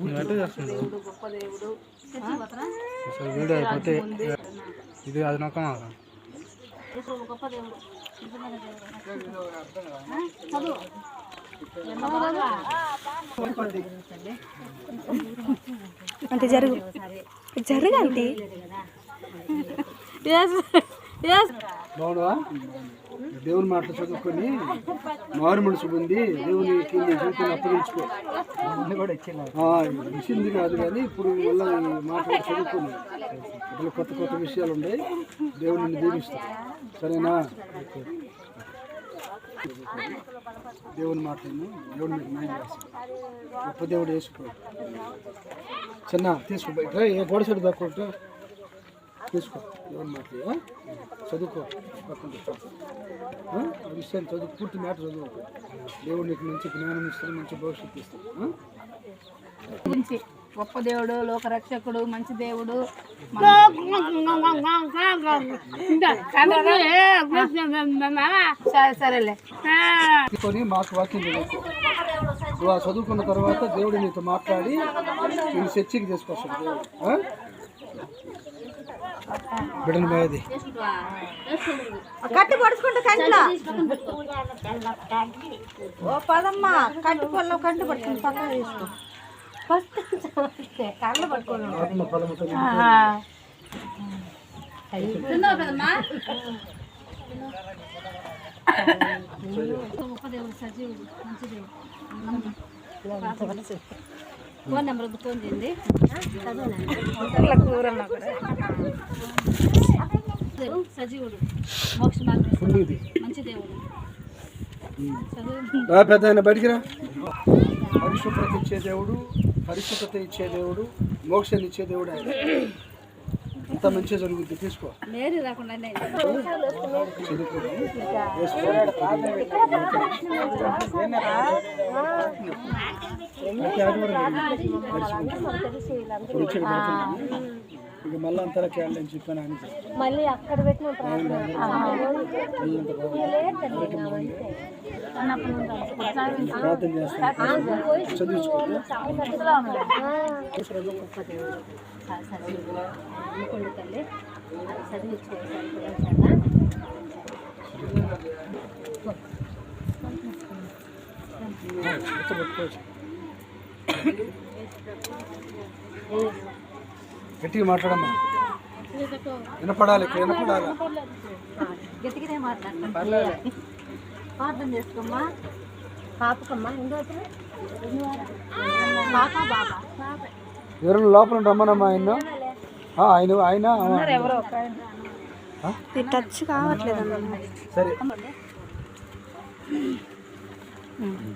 దేవుడు గొప్ప దేవుడు. వీడియో అయిపోతే ఇది అది నొక్కమా గొప్ప దేవుడు. అంటే జరుగు అంటే బాగుండవా? దేవుని మాటలు చదువుకొని మారు మనసు పొంది దేవునికి జీవితాన్ని అప్పగించుకో. ఇచ్చింది కాదు కానీ ఇప్పుడు వల్ల ఈ మాటలు చదువుకొని ఇట్లా కొత్త కొత్త విషయాలు ఉన్నాయి. దేవుని దీవిస్తాం, సరేనా? దేవుని మాటలను దేవుని మీకు న్యాయం చేస్తాం. గొప్ప దేవుడు వేసుకో. చిన్న తీసుకో, ఏ గోడ సైడ్ దక్కుంటా తీసుకో. దేవుని మాటలు చదువుకో. ఆ విషయాన్ని చదువు, పూర్తి మాట చదువు. దేవుడు నీకు మంచి జ్ఞానం ఇస్తాడు, మంచి భవిష్యత్తు ఇస్తాడు. గొప్ప దేవుడు, లోకరక్షకుడు, మంచి దేవుడు. సరేలే మాకు వాక్యం చదువుకో. చదువుకున్న తర్వాత దేవుడు నీతో మాట్లాడి నేను చర్చికి తీసుకొస్తాడు. బిడ్డను పోయేది కట్టి పడుచుకుంటే కంట్లో ఓ పదమ్మా కట్టి పొలం కట్టి పడుతుంది పక్కన తీసుకో. కళ్ళు పట్టుకోండి. ఫోన్ నెంబర్ ఫోన్ చేయండి. సజీవుడు, మోక్ష మార్గం, మంచి దేవుడు. పెద్ద బయటికి రా. పరిశుభ్రత ఇచ్చే దేవుడు, పరిశుభ్రత ఇచ్చే దేవుడు, మోక్షాన్ని ఇచ్చే దేవుడు ఆయన. అంత మంచిగా జరుగుద్ది. తీసుకో. మేరీ రాకుండా ఇక మళ్ళీ అంతలా చేయాలని చెప్పాను అని మళ్ళీ అక్కడ పెట్టిన ప్రార్థన చేస్తాను. చదివించుకోండి. గట్టిగా మాట్లాడమ్మా, వినపడాలి. ఇక్కడ వినపడాలి. గట్టిగానే మాట్లాడతాం. ప్రార్థన చేసుకోమ్మా. పాపకమ్మా ఎవరైనా లోపల రమ్మనమ్మా. ఆయన ఆయన ఎవరో టచ్ కావట్లేదు. సరే.